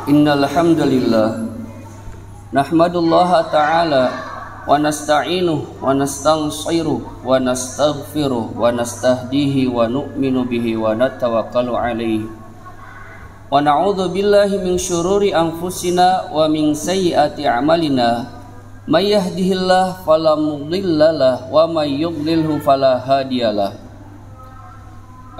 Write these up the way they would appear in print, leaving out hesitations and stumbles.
Innal hamdalillah nahmadullaha ta'ala wa nasta'inuhu wa nastaghfiruh wa nastaghfiruh wa nastahdihi wa nu'minu bihi wa natawakkalu alaihi wa na'udzu billahi min syururi anfusina wa min sayyiati a'malina may yahdihillahu fala mudhillalah wa may yudlilhu fala hadiyalah.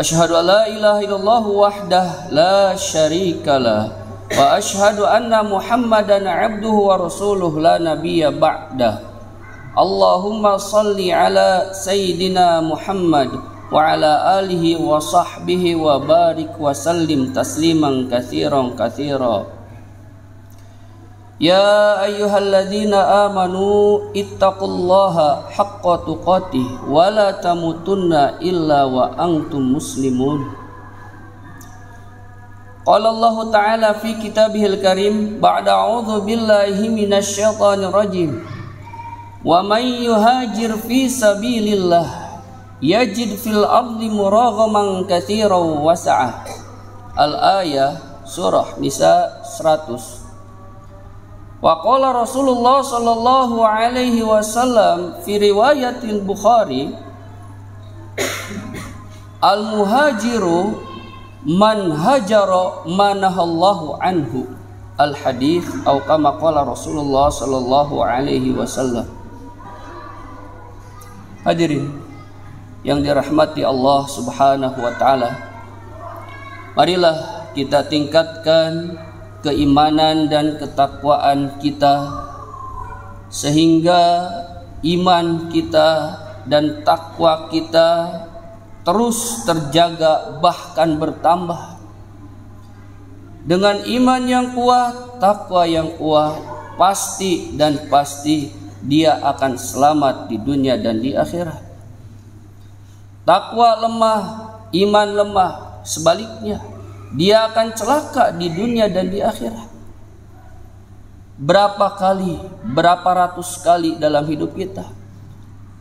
Asyhadu an la ilaha illallah wahdah la syarikalah wa asyhadu anna Muhammadan abduhu wa rasuluhu la nabiyya ba'dah. Allahumma salli ala sayyidina Muhammad wa ala alihi wa sahbihi wa barik wa sallim tasliman katsiran katsira. Ya ayyuhalladzina amanu ittaqullaha haqqa tuqatih wa la tamutunna illa wa antum muslimun. Qala Allah Ta'ala fi kitabihil karim ba'da a'udzu billahi minasyaitonir rajim. Wa may yuhajir fi sabilillah yajid fil ardi muraghaman katsiran wa sa'ah. Al-ayah surah Nisa 100. Wa qala Rasulullah sallallahu alaihi wasallam fi riwayatil Bukhari al-muhajiru man hajara manahallahu anhu al-hadits atau kama qala Rasulullah sallallahu alaihi wasallam. Hadirin yang dirahmati Allah Subhanahu wa taala, marilah kita tingkatkan keimanan dan ketakwaan kita sehingga iman kita dan takwa kita terus terjaga bahkan bertambah. Dengan iman yang kuat, takwa yang kuat, pasti dia akan selamat di dunia dan di akhirat. Takwa lemah, iman lemah, sebaliknya dia akan celaka di dunia dan di akhirat. Berapa ratus kali dalam hidup kita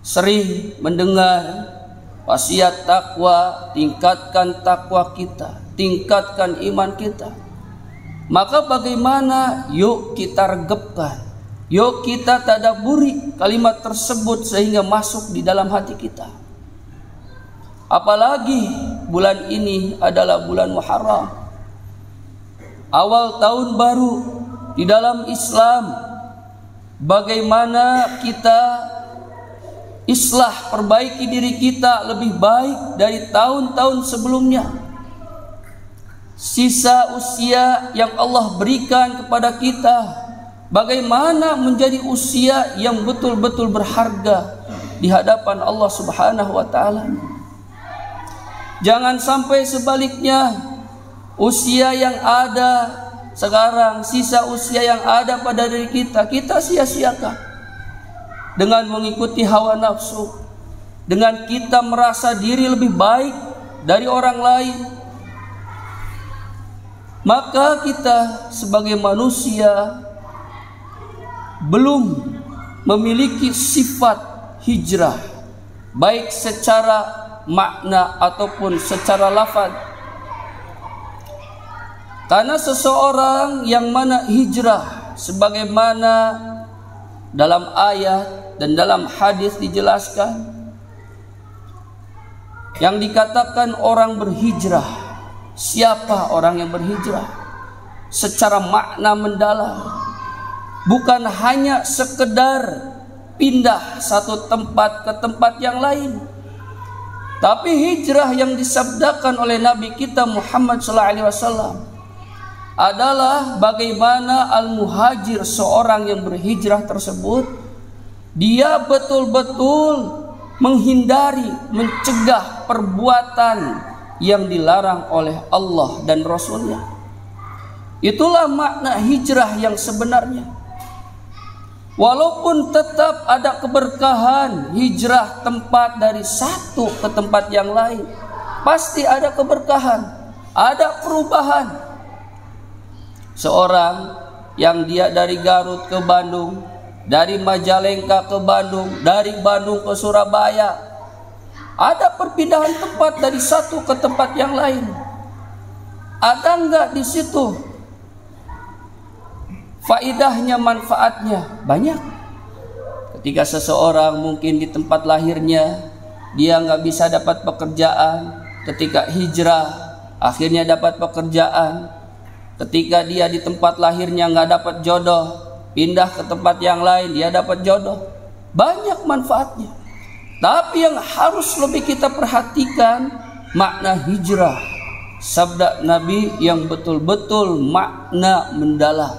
sering mendengar wasiat takwa, tingkatkan takwa kita, tingkatkan iman kita. Maka bagaimana? Yuk kita regepkan, yuk kita tadabburi kalimat tersebut sehingga masuk di dalam hati kita. Apalagi bulan ini adalah bulan Muharram, awal tahun baru di dalam Islam. Bagaimana kita islah, perbaiki diri kita lebih baik dari tahun-tahun sebelumnya. Sisa usia yang Allah berikan kepada kita, bagaimana menjadi usia yang betul-betul berharga di hadapan Allah Subhanahu wa taala. Jangan sampai sebaliknya, usia yang ada sekarang, sisa usia yang ada pada diri kita sia-siakan dengan mengikuti hawa nafsu, dengan kita merasa diri lebih baik dari orang lain. Maka kita sebagai manusia belum memiliki sifat hijrah, baik secara makna ataupun secara lafaz. Karena seseorang yang mana hijrah, sebagaimana dalam ayat dan dalam hadis dijelaskan, yang dikatakan orang berhijrah. Siapa orang yang berhijrah? Secara makna mendalam, bukan hanya sekedar pindah satu tempat ke tempat yang lain, tapi hijrah yang disabdakan oleh Nabi kita Muhammad SAW adalah bagaimana al-muhajir, seorang yang berhijrah tersebut, dia betul-betul menghindari, mencegah perbuatan yang dilarang oleh Allah dan Rasulnya. Itulah makna hijrah yang sebenarnya. Walaupun tetap ada keberkahan hijrah tempat dari satu ke tempat yang lain, pasti ada keberkahan, ada perubahan. Seorang yang dia dari Garut ke Bandung, dari Majalengka ke Bandung, dari Bandung ke Surabaya, ada perpindahan tempat dari satu ke tempat yang lain. Ada enggak di situ faidahnya, manfaatnya banyak. Ketika seseorang mungkin di tempat lahirnya dia nggak bisa dapat pekerjaan, ketika hijrah akhirnya dapat pekerjaan. Ketika dia di tempat lahirnya nggak dapat jodoh, pindah ke tempat yang lain dia dapat jodoh. Banyak manfaatnya. Tapi yang harus lebih kita perhatikan makna hijrah, sabda Nabi yang betul-betul makna mendalam.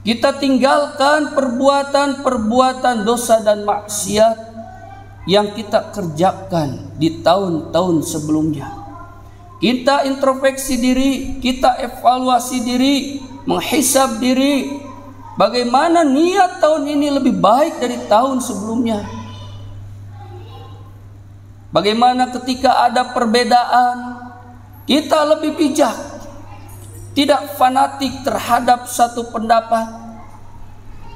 Kita tinggalkan perbuatan-perbuatan dosa dan maksiat yang kita kerjakan di tahun-tahun sebelumnya. Kita introspeksi diri, kita evaluasi diri, menghisab diri. Bagaimana niat tahun ini lebih baik dari tahun sebelumnya? Bagaimana ketika ada perbedaan, kita lebih bijak, tidak fanatik terhadap satu pendapat,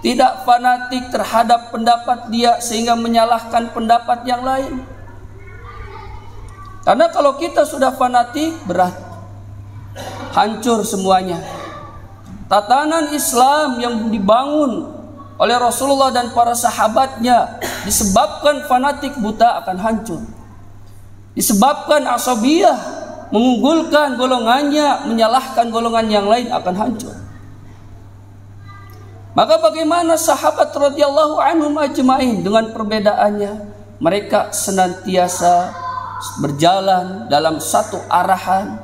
tidak fanatik terhadap pendapat dia sehingga menyalahkan pendapat yang lain. Karena kalau kita sudah fanatik, berat, hancur semuanya. Tatanan Islam yang dibangun oleh Rasulullah dan para sahabatnya disebabkan fanatik buta akan hancur. Disebabkan asabiyah, mengunggulkan golongannya, menyalahkan golongan yang lain akan hancur. Maka bagaimana sahabat radhiyallahu anhum ajmain dengan perbedaannya, mereka senantiasa berjalan dalam satu arahan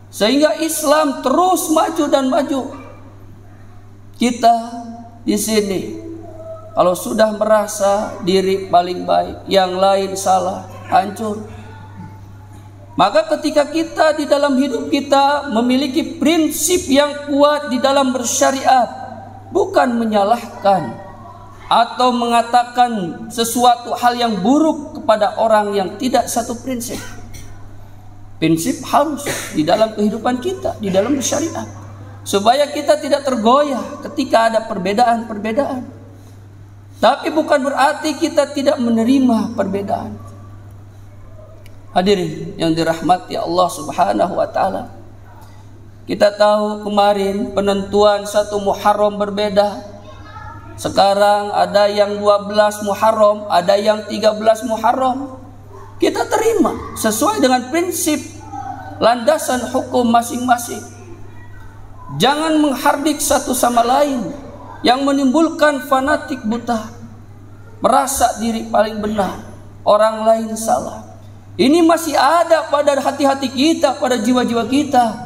sehingga Islam terus maju dan maju. Kita di sini kalau sudah merasa diri paling baik, yang lain salah, hancur. Maka ketika kita di dalam hidup kita memiliki prinsip yang kuat di dalam bersyariat, bukan menyalahkan atau mengatakan sesuatu hal yang buruk kepada orang yang tidak satu prinsip. Prinsip harus di dalam kehidupan kita, di dalam bersyariat, supaya kita tidak tergoyah ketika ada perbedaan-perbedaan. Tapi bukan berarti kita tidak menerima perbedaan. Hadirin yang dirahmati Allah Subhanahu wa taala. Kita tahu kemarin penentuan satu Muharram berbeda. Sekarang ada yang 12 Muharram, ada yang 13 Muharram. Kita terima sesuai dengan prinsip landasan hukum masing-masing. Jangan menghardik satu sama lain yang menimbulkan fanatik buta, merasa diri paling benar, orang lain salah. Ini masih ada pada hati-hati kita, pada jiwa-jiwa kita.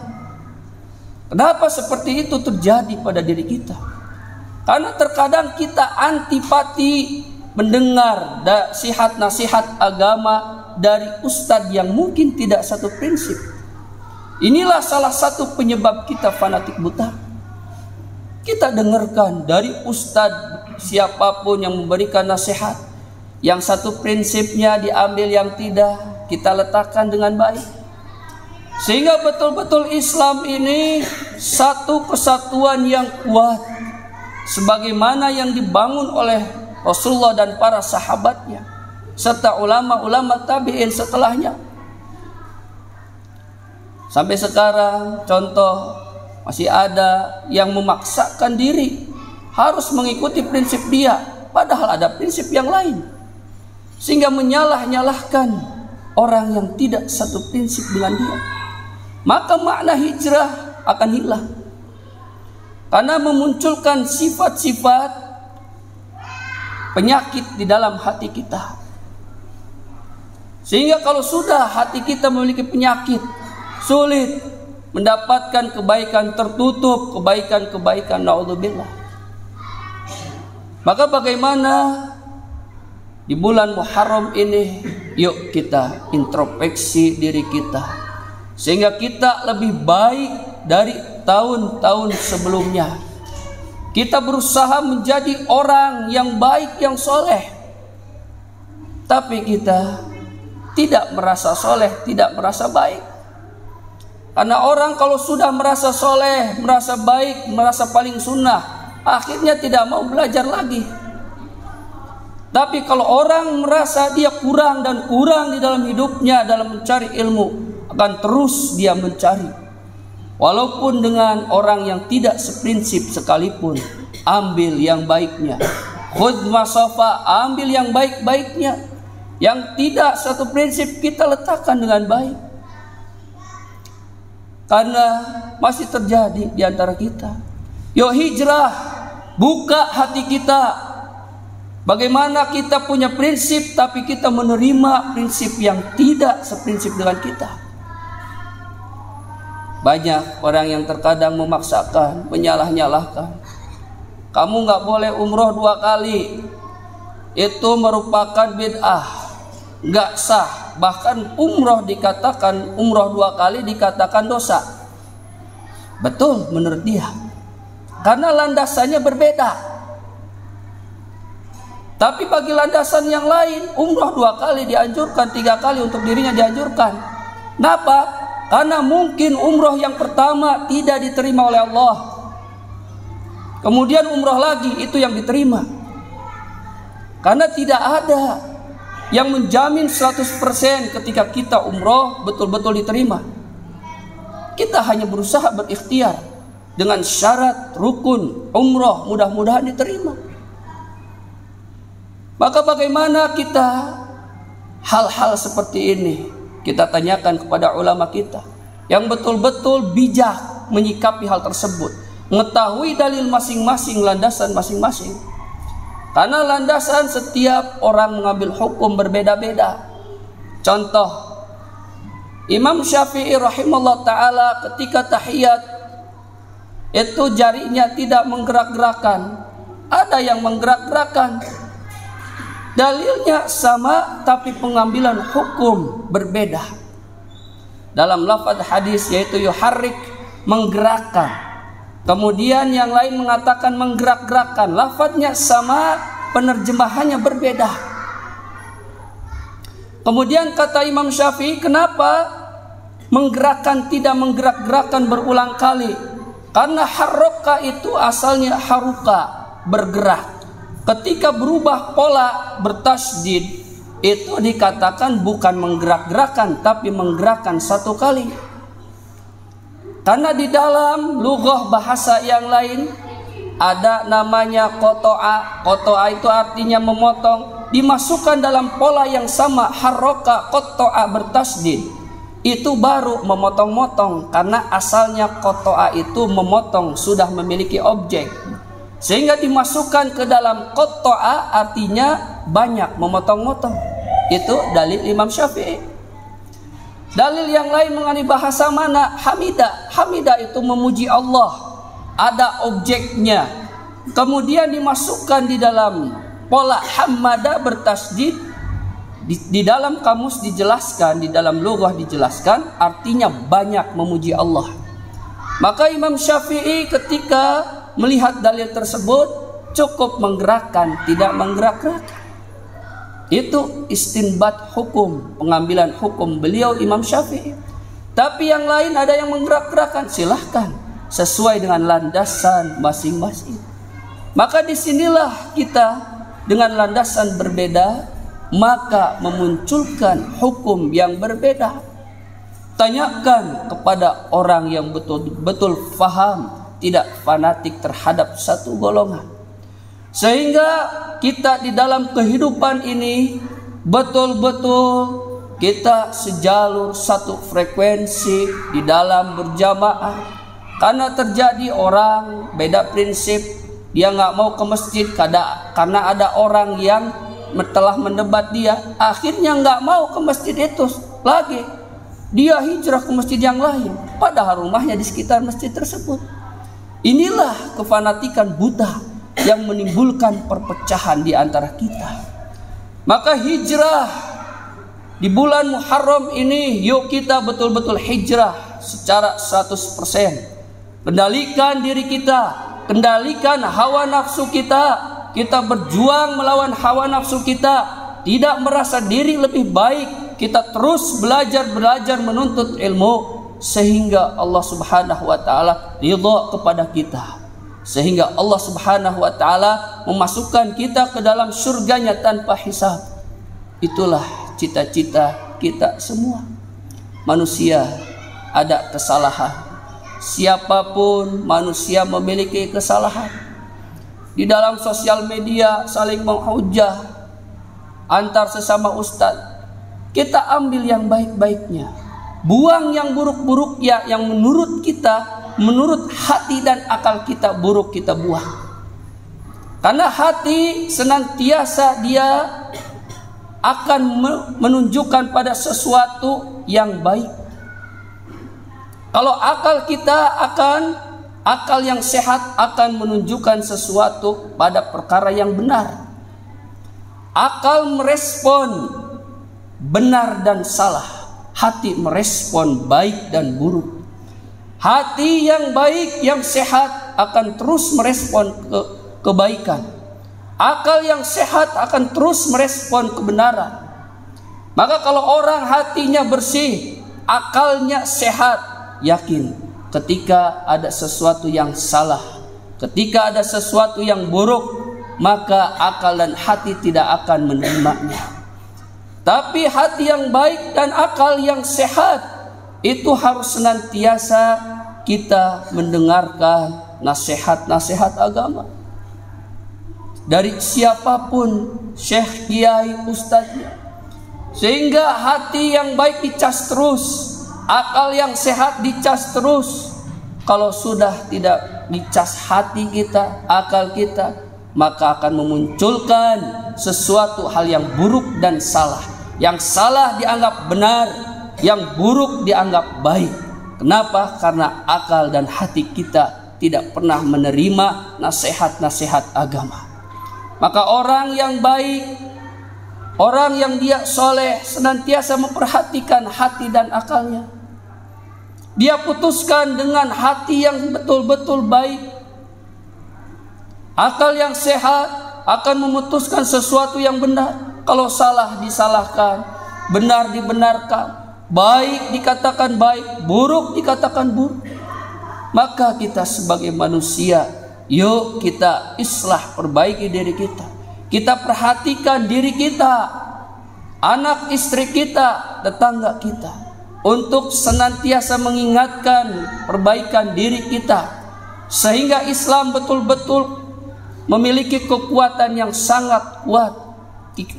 Kenapa seperti itu terjadi pada diri kita? Karena terkadang kita antipati mendengar nasihat agama dari ustadz yang mungkin tidak satu prinsip. Inilah salah satu penyebab kita fanatik buta. Kita dengarkan dari ustadz siapapun yang memberikan nasihat, yang satu prinsipnya diambil, yang tidak kita letakkan dengan baik. Sehingga betul-betul Islam ini satu kesatuan yang kuat, sebagaimana yang dibangun oleh Rasulullah dan para sahabatnya, serta ulama-ulama tabi'in setelahnya. Sampai sekarang contoh masih ada yang memaksakan diri harus mengikuti prinsip dia, padahal ada prinsip yang lain, sehingga menyalah-nyalahkan orang yang tidak satu prinsip dengan dia. Maka makna hijrah akan hilang, karena memunculkan sifat-sifat penyakit di dalam hati kita. Sehingga kalau sudah hati kita memiliki penyakit, sulit mendapatkan kebaikan, tertutup kebaikan-kebaikan, naudzubillah. Maka bagaimana di bulan Muharram ini, yuk kita introspeksi diri kita, sehingga kita lebih baik dari tahun-tahun sebelumnya. Kita berusaha menjadi orang yang baik, yang soleh. Tapi kita tidak merasa soleh, tidak merasa baik. Karena orang kalau sudah merasa soleh, merasa baik, merasa paling sunnah, akhirnya tidak mau belajar lagi. Tapi kalau orang merasa dia kurang dan kurang di dalam hidupnya dalam mencari ilmu, akan terus dia mencari. Walaupun dengan orang yang tidak seprinsip sekalipun, ambil yang baiknya. Khudh ma safa, ambil yang baik-baiknya. Yang tidak satu prinsip kita letakkan dengan baik. Karena masih terjadi di antara kita. Yuk hijrah, buka hati kita. Bagaimana kita punya prinsip tapi kita menerima prinsip yang tidak seprinsip dengan kita. Banyak orang yang terkadang memaksakan, menyalah-nyalahkan. Kamu nggak boleh umroh 2 kali. Itu merupakan bid'ah, nggak sah. Bahkan umroh dikatakan, umroh 2 kali dikatakan dosa. Betul menurut dia, karena landasannya berbeda. Tapi bagi landasan yang lain, umroh 2 kali dianjurkan, 3 kali untuk dirinya dianjurkan. Kenapa? Karena mungkin umroh yang pertama tidak diterima oleh Allah. Kemudian umroh lagi itu yang diterima. Karena tidak ada yang menjamin 100% ketika kita umroh betul-betul diterima. Kita hanya berusaha berikhtiar dengan syarat rukun umroh, mudah-mudahan diterima. Maka bagaimana kita hal-hal seperti ini kita tanyakan kepada ulama kita yang betul-betul bijak menyikapi hal tersebut, mengetahui dalil masing-masing, landasan masing-masing. Karena landasan setiap orang mengambil hukum berbeda-beda. Contoh, Imam Syafi'i rahimahullah ta'ala ketika tahiyat itu jarinya tidak menggerak-gerakan, ada yang menggerak-gerakan. Dalilnya sama tapi pengambilan hukum berbeda. Dalam lafaz hadis yaitu yuharrik, menggerakkan. Kemudian yang lain mengatakan menggerak-gerakkan. Lafaznya sama, penerjemahannya berbeda. Kemudian kata Imam Syafi'i, kenapa menggerakkan tidak menggerak-gerakkan berulang kali? Karena harroka itu asalnya haruka, bergerak. Ketika berubah pola bertasydid, itu dikatakan bukan menggerak-gerakkan tapi menggerakkan 1 kali. Karena di dalam lughah bahasa yang lain ada namanya qata'a. Qata'a itu artinya memotong, dimasukkan dalam pola yang sama, harroka qata'a bertasydid. Itu baru memotong-motong, karena asalnya qata'a itu memotong, sudah memiliki objek. Sehingga dimasukkan ke dalam qata'a artinya banyak, memotong-motong. Itu dalil Imam Syafi'i. Dalil yang lain mengenai bahasa mana? Hamidah. Hamidah itu memuji Allah, ada objeknya. Kemudian dimasukkan di dalam pola hamada bertasydid. Di dalam kamus dijelaskan, di dalam lughah dijelaskan artinya banyak memuji Allah. Maka Imam Syafi'i ketika melihat dalil tersebut cukup menggerakkan, tidak menggerak-gerakkan. Itu istinbat hukum, pengambilan hukum beliau Imam Syafi'i. Tapi yang lain ada yang menggerak-gerakkan, silahkan sesuai dengan landasan masing-masing. Maka disinilah kita dengan landasan berbeda, maka memunculkan hukum yang berbeda. Tanyakan kepada orang yang betul-betul faham, tidak fanatik terhadap satu golongan. Sehingga kita di dalam kehidupan ini betul-betul kita sejalur, satu frekuensi di dalam berjamaah. Karena terjadi orang beda prinsip, dia nggak mau ke masjid karena ada orang yang telah mendebat dia, akhirnya nggak mau ke masjid itu lagi. Dia hijrah ke masjid yang lain, padahal rumahnya di sekitar masjid tersebut. Inilah kefanatikan buta yang menimbulkan perpecahan di antara kita. Maka hijrah di bulan Muharram ini, yuk kita betul-betul hijrah secara 100%. Kendalikan diri kita, kendalikan hawa nafsu kita. Kita berjuang melawan hawa nafsu kita, tidak merasa diri lebih baik. Kita terus belajar menuntut ilmu sehingga Allah Subhanahu wa taala ridha kepada kita, sehingga Allah Subhanahu wa taala memasukkan kita ke dalam surganya tanpa hisab. Itulah cita-cita kita semua. Manusia ada kesalahan, siapapun manusia memiliki kesalahan. Di dalam sosial media saling menghujah antar sesama ustadz. Kita ambil yang baik-baiknya, buang yang buruk-buruknya, yang menurut kita, menurut hati dan akal kita buruk, kita buang. Karena hati senantiasa dia akan menunjukkan pada sesuatu yang baik. Kalau akal kita akal yang sehat akan menunjukkan sesuatu pada perkara yang benar. Akal merespon benar dan salah, hati merespon baik dan buruk. Hati yang baik, yang sehat akan terus merespon kebaikan. Akal yang sehat akan terus merespon kebenaran. Maka kalau orang hatinya bersih, akalnya sehat, yakin ketika ada sesuatu yang salah, ketika ada sesuatu yang buruk, maka akal dan hati tidak akan menerimanya. Tapi hati yang baik dan akal yang sehat itu harus senantiasa kita mendengarkan nasihat-nasihat agama dari siapapun, syekh, kiai, ustadznya, sehingga hati yang baik dicas terus, akal yang sehat dicas terus. Kalau sudah tidak dicas hati kita, akal kita, maka akan memunculkan sesuatu hal yang buruk dan salah. Yang salah dianggap benar, yang buruk dianggap baik. Kenapa? Karena akal dan hati kita tidak pernah menerima nasihat-nasihat agama. Maka orang yang baik, orang yang dia soleh, senantiasa memperhatikan hati dan akalnya. Dia putuskan dengan hati yang betul-betul baik. Akal yang sehat akan memutuskan sesuatu yang benar. Kalau salah disalahkan, benar dibenarkan, baik dikatakan baik, buruk dikatakan buruk. Maka kita sebagai manusia, yuk kita islah, perbaiki diri kita. Kita perhatikan diri kita, anak istri kita, tetangga kita, untuk senantiasa mengingatkan perbaikan diri kita, sehingga Islam betul-betul memiliki kekuatan yang sangat kuat,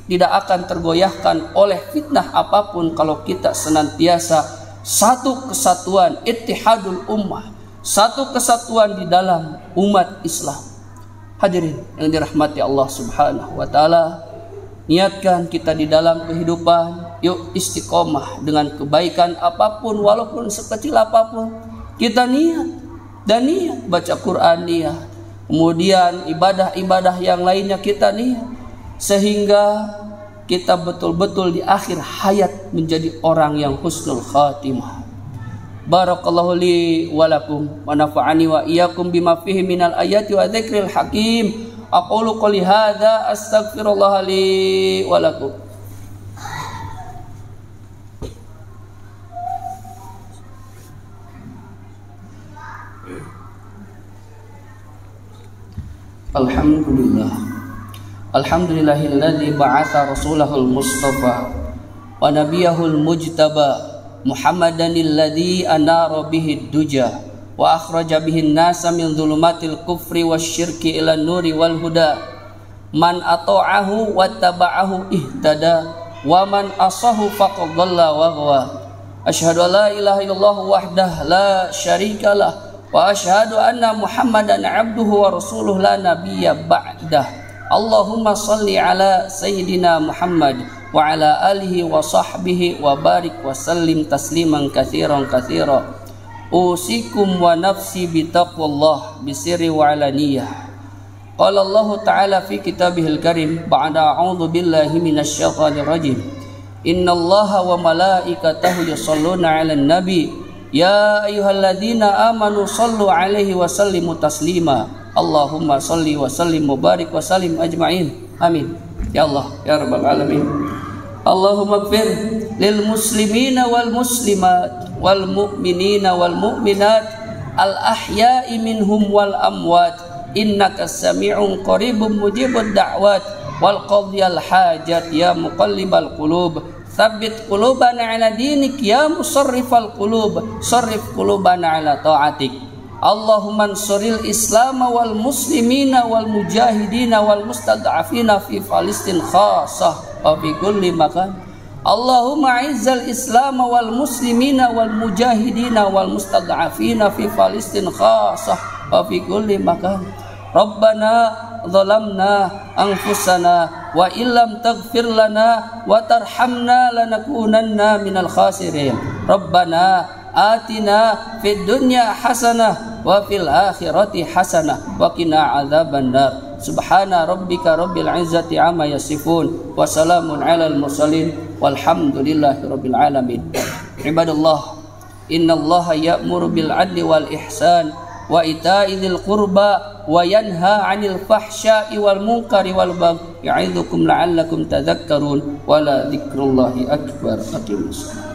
tidak akan tergoyahkan oleh fitnah apapun kalau kita senantiasa satu kesatuan, ittihadul ummah, satu kesatuan di dalam umat Islam. Hadirin yang dirahmati Allah Subhanahu wa taala, niatkan kita di dalam kehidupan, yuk istiqomah dengan kebaikan apapun, walaupun sekecil apapun. Kita niat dan niat, baca Quran niat, kemudian ibadah-ibadah yang lainnya kita niat, sehingga kita betul-betul di akhir hayat menjadi orang yang husnul khatimah. Barakallahu li wa lakum wa nafa'ani wa iyyakum bima fihi minal ayati wa dzikril hakim. Aqulu qouli hadza astaghfirullah li wa lakum. Alhamdulillah. Alhamdulillahilladzi ba'atha rasulahul mustafa wa nabiyahul mujtaba Muhammadanil ladzi anara bihi duja wa akhraja bihin nasa min dhulumatil kufri wasyirki ila nuri wal huda. Man ata'ahu wa taba'ahu ihtada wa man asahu faqad dhalla wa ghawa. Asyhadu an la ilaha illallah wahdah la syarikalah wa asyhadu anna Muhammadan abduhu wa rasuluh la nabiyya ba'dah. Allahumma salli ala sayyidina Muhammad wa ala alihi wa sahbihi wa barik wa sallim tasliman katsiran katsira. Usikum wa nafsi bi taqwallah bisirri wa alaniyah. Qala Allah ta'ala fi kitabihil karim ba'da a'udzu billahi minasy syaithanir rajim. Innallaha wa malaikatahu yusholluna 'alan nabi ya ayyuhalladzina amanu shallu 'alaihi wa sallimu taslima. Allahumma salli wa sallim mubarik wa sallim ajma'in. Amin. Ya Allah, ya Rabbal alamin. Allahumma ighfir lil muslimina wal muslimat wal mu'minina wal mu'minat al ahya'i minhum wal amwat innaka sami'un qaribun mujibud da'wat wal qadhiyal hajat ya muqallibal qulub Tsabbit qulubana ala dinik ya musarrifal qulub, sarrif qulubana ala ta'atik. Allahumma ansuril Islam wal muslimina wal mujahidina wal mustad'afina fi Palestin khassah wa fi kulli makan. Allahumma izzal Islam wal muslimina wal mujahidina wal mustad'afina fi Palestin khassah wa fi kulli makan. Rabbana zalamna anfusana wa illam taghfir lana wa tarhamna lanakunanna minal khasirin. Rabbana atina fid dunya hasanah wa fil akhirati hasanah wa qina adzabannar. Subhana rabbika rabbil izzati amma yasifun wa salamun alal mursalin walhamdulillahi rabbil alamin. Ibadallah, innallaha ya'muru bil adli wal ihsan wa ita'i dzil qurba wa yanha 'anil fahsya'i wal munkari wal baghi ya'idzukum la'allakum tadhakkarun wa la dzikrullahi akbar. Aqimus.